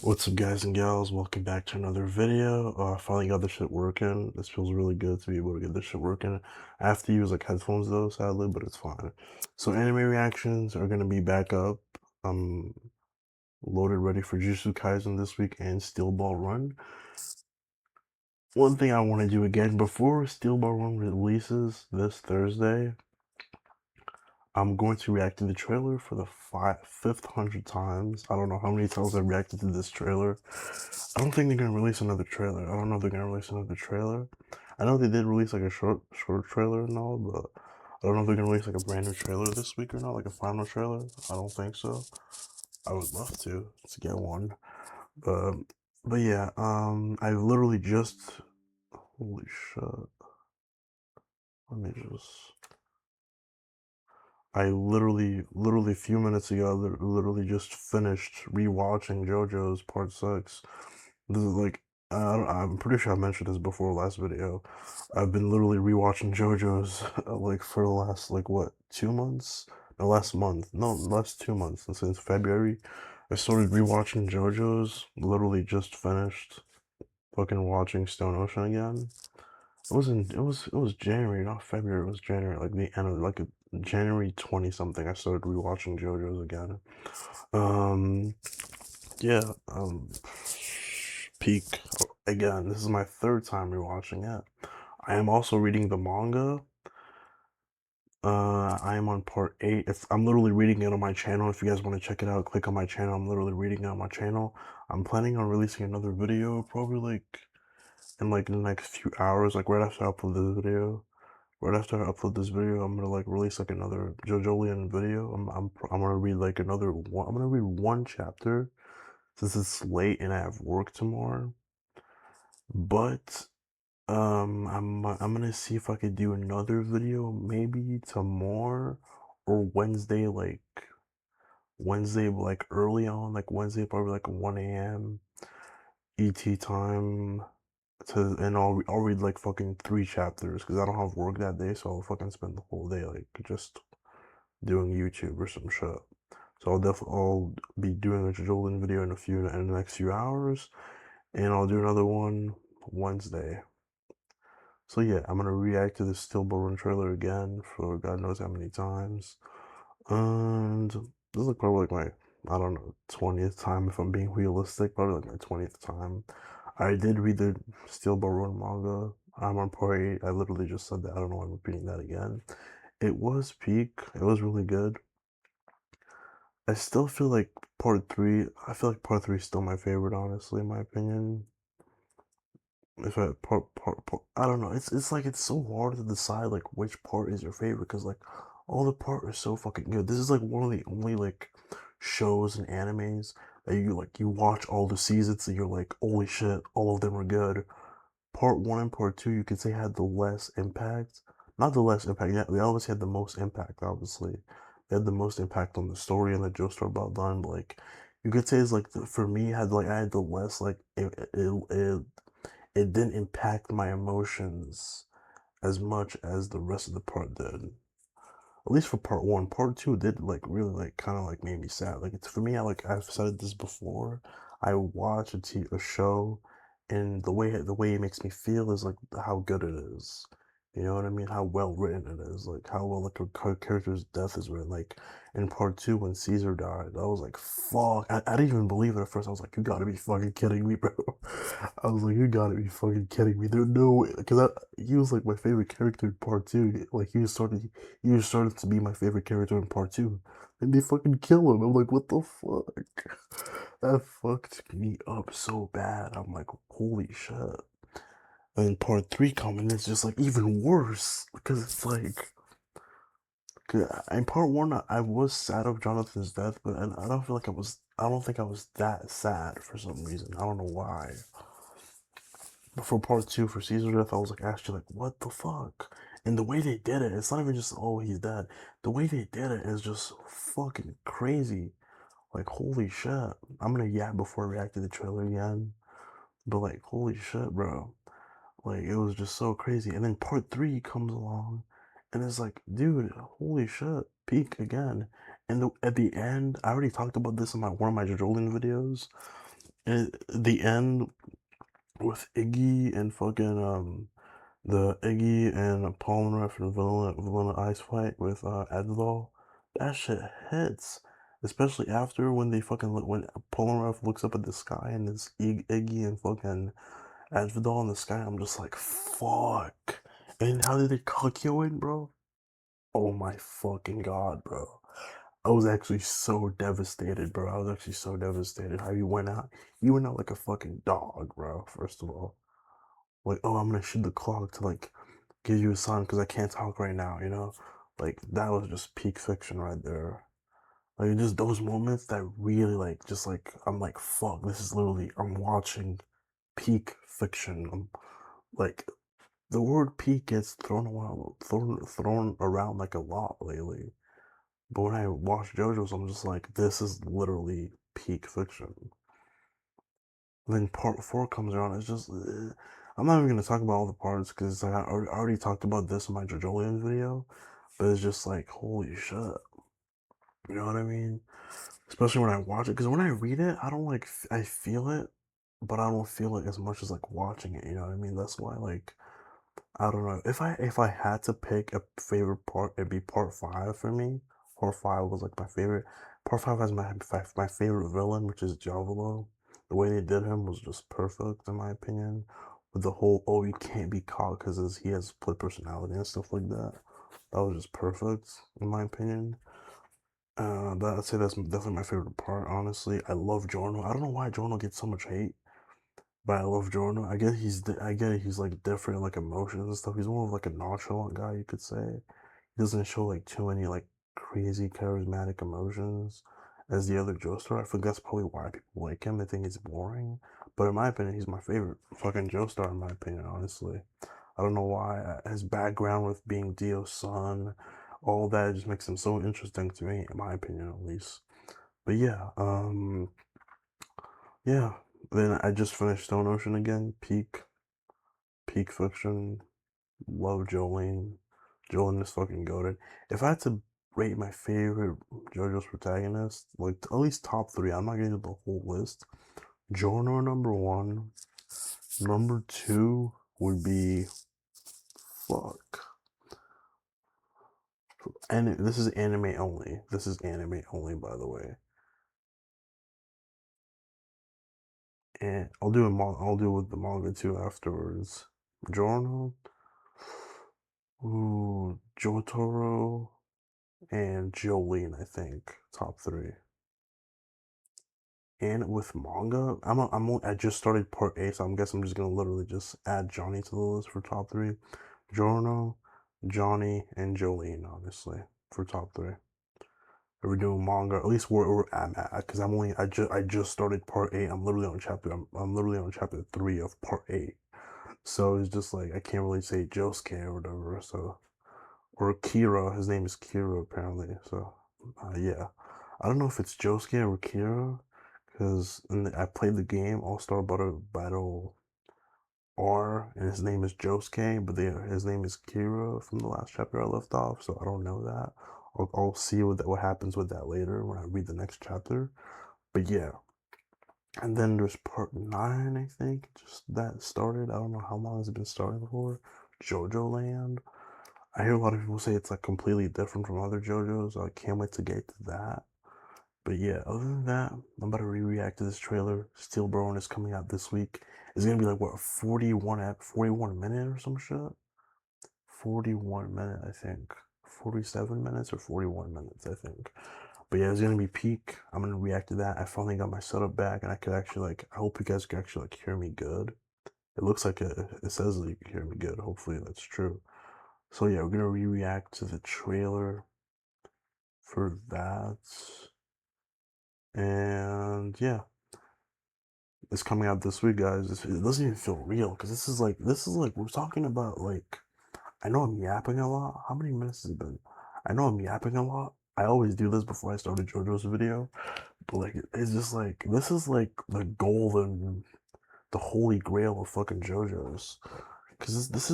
What's up, guys and gals? Welcome back to another video. I finally got this shit working. This feels really good to be able to get this shit working. I have to use like headphones though, sadly, but it's fine. So anime reactions are gonna be back up. I'm loaded, ready for Jujutsu Kaisen this week and Steel Ball Run. One thing I want to do again before Steel Ball Run releases this Thursday, I'm going to react to the trailer for the 500th times. I don't know how many times I've reacted to this trailer. I don't think they're gonna release another trailer. I don't know if they're gonna release another trailer. I know they did release like a short trailer and all, but I don't know if they're gonna release like a brand new trailer this week or not, like a final trailer. I don't think so. I would love to get one. But but yeah, I literally just holy shit. Let me just I literally a few minutes ago, literally just finished rewatching JoJo's Part 6. This is like, I'm pretty sure I mentioned this before last video. I've been literally rewatching JoJo's like for the last, like, what, 2 months? No, last month. No, last 2 months. And since February, I started rewatching JoJo's. Literally just finished fucking watching Stone Ocean again. It was January, not February. It was January, like the end of like January 20 something. I started rewatching JoJo's again. Um, yeah. Peak again. This is my third time rewatching it. I am also reading the manga. I am on part 8. If I'm literally reading it on my channel, if you guys want to check it out, click on my channel. I'm literally reading it on my channel. I'm planning on releasing another video, probably like in like the next few hours, like right after I upload this video. Right after I upload this video, I'm gonna like release like another JoJolian video. I'm gonna read like another one. I'm gonna read one chapter since it's late and I have work tomorrow. But I'm gonna see if I could do another video maybe tomorrow or Wednesday like early on, like Wednesday probably like 1 a.m. ET time and I'll read like fucking 3 chapters because I don't have work that day, so I'll fucking spend the whole day like just doing YouTube or some shit. So I'll be doing a Jolin video in the next few hours, and I'll do another one Wednesday. So yeah, I'm gonna react to the Steel Ball Run trailer again for God knows how many times. And this is like probably like my, I don't know, 20th time if I'm being realistic, probably like my 20th time. I did read the Steel Ball Run manga. I'm on part 8. I literally just said that. I don't know why I'm repeating that again. It was peak. It was really good. I still feel like part 3, I feel like part 3 is still my favorite, honestly, in my opinion. If I part, I don't know. It's like it's so hard to decide like which part is your favorite because like all the part are so fucking good. This is like one of the only like shows and animes that you watch all the seasons and you're like, holy shit, all of them are good. Part 1 and part 2 you could say had the less impact. Not the less impact. Yeah, they always had the most impact. Obviously, they had the most impact on the story and the Joestar about done. But like you could say it's like for me had like I had the less like it didn't impact my emotions as much as the rest of the part did. At least for part 1. Part 2 did like really like kind of like made me sad. Like it's for me. I've said this before. I watch a show, and the way it makes me feel is like how good it is. You know what I mean? How well written it is. Like how well like a character's death is written. Like in part 2 when Caesar died, I was like, fuck. I didn't even believe it at first. I was like, you gotta be fucking kidding me, bro. I was like, you gotta be fucking kidding me. There's no way. Because he was like my favorite character in part 2. Like he started to be my favorite character in part 2. And they fucking kill him. I'm like, what the fuck? That fucked me up so bad. I'm like, holy shit. And then part 3 coming is just like even worse. Because it's like, 'cause in part 1, I was sad of Jonathan's death, but I don't feel like I don't think I was that sad for some reason. I don't know why. But for part 2, for Caesar death, I was like actually like, what the fuck? And the way they did it, it's not even just, oh, he's dead. The way they did it is just fucking crazy. Like, holy shit. I'm gonna yap before I react to the trailer again. But like, holy shit, bro. Like, it was just so crazy. And then part 3 comes along, and it's like, dude, holy shit, peak again. And at the end, I already talked about this in one of my Jolene videos. And the end with Iggy and fucking the Iggy and Polnareff and Vanilla Ice fight with Adidol, that shit hits. Especially after when they fucking look, when Polnareff looks up at the sky and it's Iggy and fucking Adidol in the sky. I'm just like, fuck. And how did they cock you in, bro? Oh my fucking god, bro. I was actually so devastated, bro. I was actually so devastated how you went out. You went out like a fucking dog, bro. First of all, like, oh, I'm gonna shoot the clock to like give you a sign because I can't talk right now, you know? Like that was just peak fiction right there. Like just those moments that really like just like I'm like fuck, this is literally I'm watching peak fiction. I'm like the word peak gets thrown around like a lot lately. But when I watch JoJo's, I'm just like, this is literally peak fiction. And then part four comes around. It's just, I'm not even gonna talk about all the parts because like, I already talked about this in my JoJolian video. But it's just like, holy shit. You know what I mean? Especially when I watch it, because when I read it, I don't like, I feel it, but I don't feel it as much as like watching it. You know what I mean? That's why like I don't know. If I had to pick a favorite part, it'd be part five for me. Part five was like my favorite. Part five has my favorite villain, which is Javalo. The way they did him was just perfect in my opinion. With the whole oh you can't be caught because he has split personality and stuff like that. That was just perfect in my opinion. I'd say that's definitely my favorite part. Honestly, I love Giorno. I don't know why Giorno gets so much hate. But I love Jordan. I get it, he's like different, like emotions and stuff. He's more of like a nonchalant guy, you could say. He doesn't show like too many like crazy charismatic emotions as the other Joestar. I think that's probably why people like him. They think he's boring. But in my opinion, he's my favorite fucking Joestar in my opinion, honestly. I don't know why. His background with being Dio's son, all that just makes him so interesting to me, in my opinion at least. But yeah. Then I just finished Stone Ocean again. Peak fiction. Love Jolene. Jolene is fucking goated. If I had to rate my favorite JoJo's protagonist, like at least top three, I'm not getting to the whole list. Giorno number one. Number two would be fuck. And this is anime only. This is anime only, by the way. And I'll do with the manga too afterwards. Giorno, ooh, Jotaro, and Jolene, I think. Top three. And with manga, I just started part eight, so I'm guessing I'm just gonna literally just add Johnny to the list for top three. Giorno, Johnny, and Jolene, honestly, for top three. If we're doing manga, at least where I'm at, because I just started part eight. I'm literally on chapter three of part eight. So it's just like I can't really say Josuke or whatever. So or Kira. His name is Kira apparently. So yeah, I don't know if it's Josuke or Kira because I played the game All Star Battle R and his name is Josuke, but his name is Kira from the last chapter I left off. So I don't know that. I'll see what happens with that later when I read the next chapter. But yeah. And then there's part nine, I think, just that started. I don't know how long it's been starting for. JoJo Land. I hear a lot of people say it's like completely different from other JoJo's. So I can't wait to get to that. But yeah, other than that, I'm about to react to this trailer. Steel Bone is coming out this week. It's gonna be like what 41 minute or some shit. 41 minute, I think. 47 minutes or 41 minutes, I think. But yeah, it's gonna be peak. I'm gonna react to that. I finally got my setup back, and I could actually like. I hope you guys can actually like hear me good. It looks like it says that you can hear me good. Hopefully that's true. So yeah, we're gonna react to the trailer for that. And yeah, it's coming out this week, guys. It doesn't even feel real because this is like we're talking about like I know I'm yapping a lot. How many minutes has it been? I know I'm yapping a lot. I always do this before I start a JoJo's video, but like it's just like this is like the golden, the holy grail of fucking JoJo's. Because this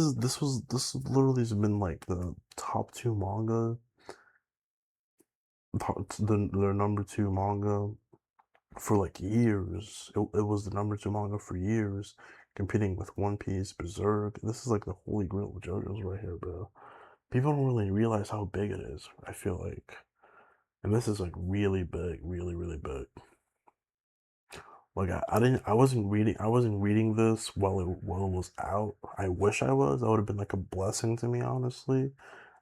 literally has been like the top two manga, their number two manga for like years. It was the #2 manga for years, competing with One Piece, Berserk. This is like the holy grail of JoJo's right here, bro. People don't really realize how big it is, I feel like. And this is like really big, really, really big. Like I wasn't reading this while it was out. I wish I was. That would have been like a blessing to me, honestly.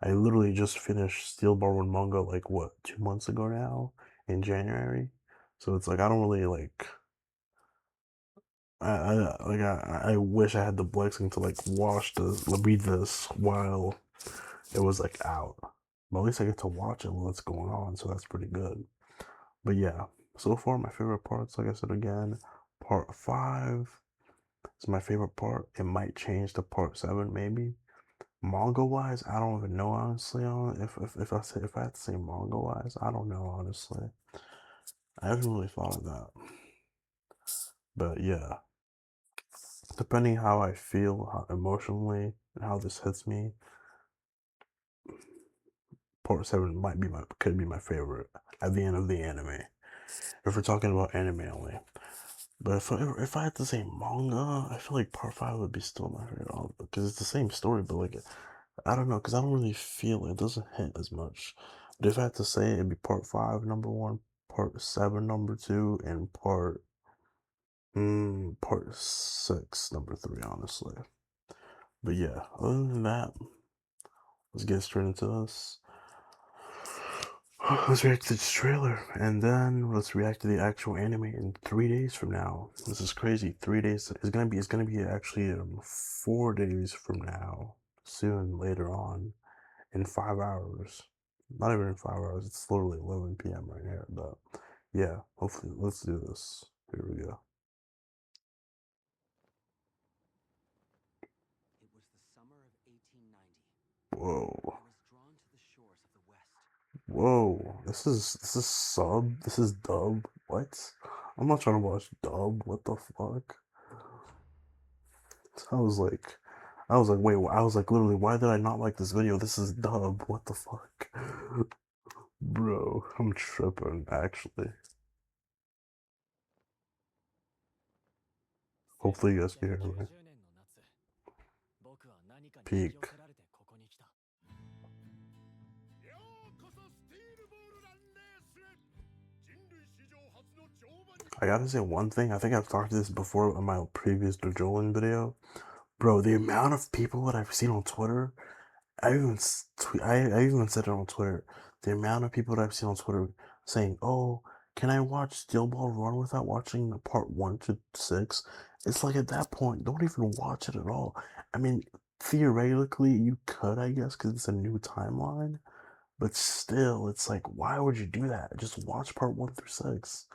I literally just finished Steel Ball Run manga like what, 2 months ago now in January. So it's like I don't really like I wish I had the blessing to like read this while it was like out. But at least I get to watch it while it's going on, so that's pretty good. But yeah, so far my favorite parts, like I said again, part 5 is my favorite part. It might change to part 7 maybe. Manga wise, I don't even know honestly. If I had to say manga wise, I don't know honestly. I haven't really thought of that. But yeah, depending how I feel, how emotionally, and how this hits me, part 7 could be my favorite at the end of the anime. If we're talking about anime only. But if I had to say manga, I feel like part 5 would be still my favorite because it's the same story, but like I don't know, because I don't really feel it. It doesn't hit as much. But if I had to say, it'd be part 5 #1, part 7 #2, and part 6 #3. Honestly. But yeah, other than that, let's get straight into this. Let's react to this trailer, and then let's react to the actual anime in 3 days from now. This is crazy. 3 days. It's gonna be actually 4 days from now. Soon, later on, in 5 hours. Not even in 5 hours. It's literally 11 p.m. right here. But yeah, hopefully, let's do this. Here we go. It was the summer of 1890. Whoa. I was drawn to the shores of the West. Whoa. This is sub. This is dub. What? I'm not trying to watch dub. What the fuck? I was like, wait. I was like, literally, why did I not like this video? This is dub. What the fuck, bro? I'm tripping. Actually, hopefully you guys can hear me. 1890年の夏、僕は何かに引き寄 Peak. せられてここに来た。ようこそスティールボールランレースへ。人類史上初の乗馬に。I gotta say one thing. I think I've talked to this before in my previous Dojolin video. Bro, the amount of people that I've seen on Twitter, I even said it on Twitter. The amount of people that I've seen on Twitter saying, "Oh, can I watch Steel Ball Run without watching part 1 to 6?" It's like at that point, don't even watch it at all. I mean, theoretically, you could, I guess, because it's a new timeline. But still, it's like, why would you do that? Just watch part 1 through 6.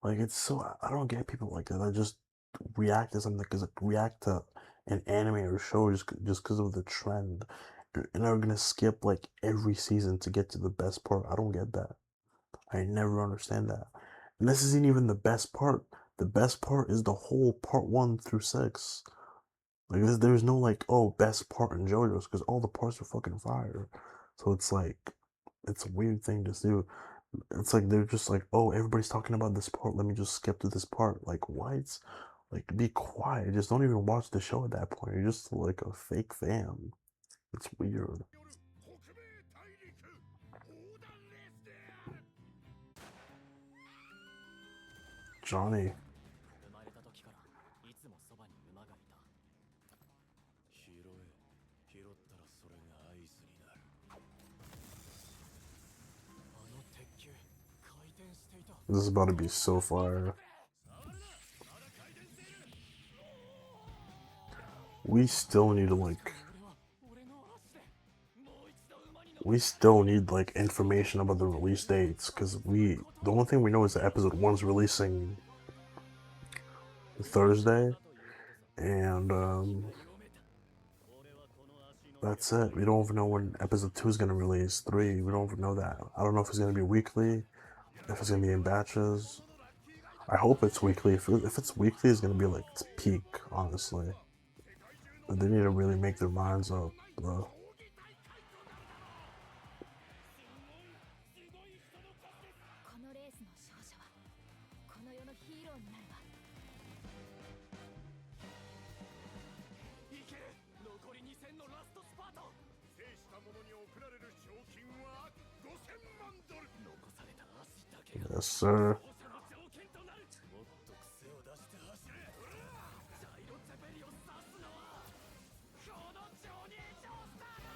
Like it's so I don't get people like that. I just react to something because react to an anime or show just because of the trend, and are gonna skip like every season to get to the best part. I don't get that. I never understand that. And this isn't even the best part. The best part is the whole part 1 through 6. Like there's no like best part in JoJo's because all the parts are fucking fire. So it's like it's a weird thing to do. It's like they're just like, oh, everybody's talking about this part. Let me just skip to this part. Like, what? Like, be quiet. Just don't even watch the show at that point. You're just like a fake fan. It's weird. Johnny. 生まれた時からいつもそばに馬がいた。拾え、拾ったらそれが合図になる。あの鉄球、回転していた。This is about to be so fire. We still need to like. We still need like information about the release dates because the only thing we know is that episode 1's releasing Thursday, and that's it. We don't even know when episode 2 is gonna release. 3, we don't even know that. I don't know if it's gonna be weekly, if it's gonna be in batches. I hope it's weekly. If it's weekly, it's gonna be like it's peak, honestly. But they need to really make their minds up, bro. になるわ。いける。残り2戦のラストスパート。制した者に贈られる賞金は5000万ドル。残された足だけが Yes, sir. 勝者の条件となる。もっと癖を出して走れ。ジャイロツェベリを指すのはこのジョニー・ジョースターだ。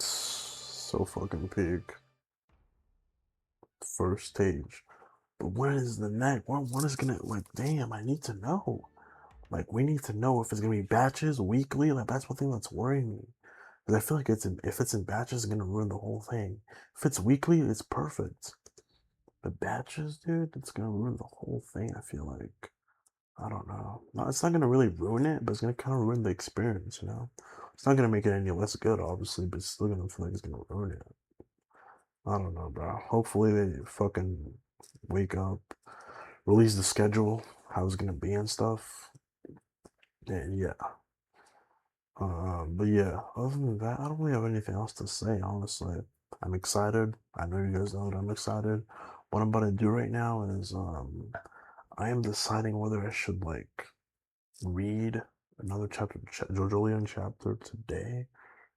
So fucking big. First stage. But when is the next? When is gonna, like, damn, I need to know. Like, we need to know if it's gonna be batches, weekly. Like, that's one thing that's worrying me. Because I feel like if it's in batches, it's gonna ruin the whole thing. If it's weekly, it's perfect. But batches, dude, it's gonna ruin the whole thing, I feel like. I don't know. No, it's not gonna really ruin it, but it's gonna kind of ruin the experience, you know? It's not gonna make it any less good, obviously, but it's still gonna feel like it's gonna ruin it. I don't know, bro. Hopefully they fucking wake up, release the schedule, how it's gonna be and stuff. And yeah. But yeah, other than that, I don't really have anything else to say, honestly. I'm excited. I know you guys know that I'm excited. What I'm about to do right now is I am deciding whether I should like read another chapter, JoJolion chapter today,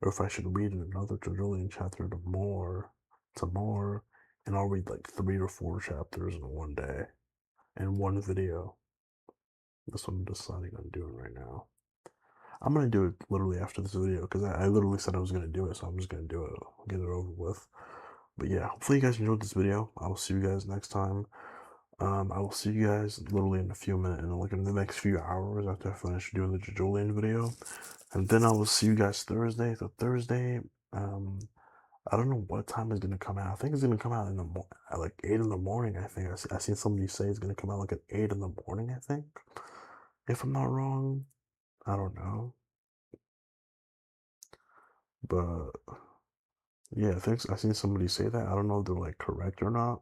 or if I should read another JoJolion chapter tomorrow, and I'll read like 3 or 4 chapters in one day, in one video. That's what I'm deciding on doing right now. I'm gonna do it literally after this video because I literally said I was gonna do it, so I'm just gonna do it, get it over with. But yeah, hopefully you guys enjoyed this video. I will see you guys next time. I will see you guys literally in a few minutes, like in the next few hours after I finish doing the JoJolion video, and then I will see you guys Thursday. So Thursday, I don't know what time it's gonna come out. I think it's gonna come out at like 8 in the morning. I think I seen somebody say it's gonna come out like at 8 in the morning. I think, if I'm not wrong. I don't know, but yeah, I seen somebody say that. I don't know if they're like correct or not.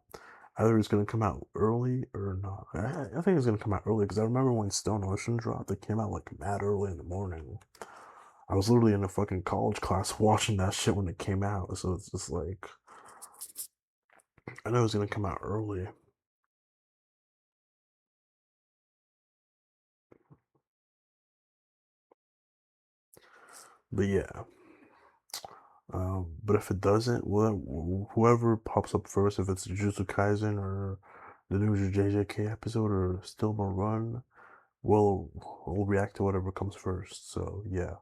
Either it's gonna come out early or not. I think it's gonna come out early because I remember when Stone Ocean dropped, it came out like mad early in the morning. I was literally in a fucking college class watching that shit when it came out, so it's just like I know it's gonna come out early. But yeah. But if it doesn't, well, whoever pops up first, if it's Jujutsu Kaisen or the new JJK episode or Stillborn Run, we'll react to whatever comes first. So yeah.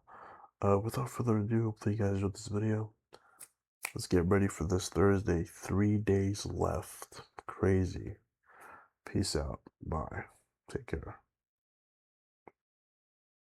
Without further ado, hopefully you guys enjoyed this video. Let's get ready for this Thursday. 3 days left. Crazy. Peace out. Bye. Take care.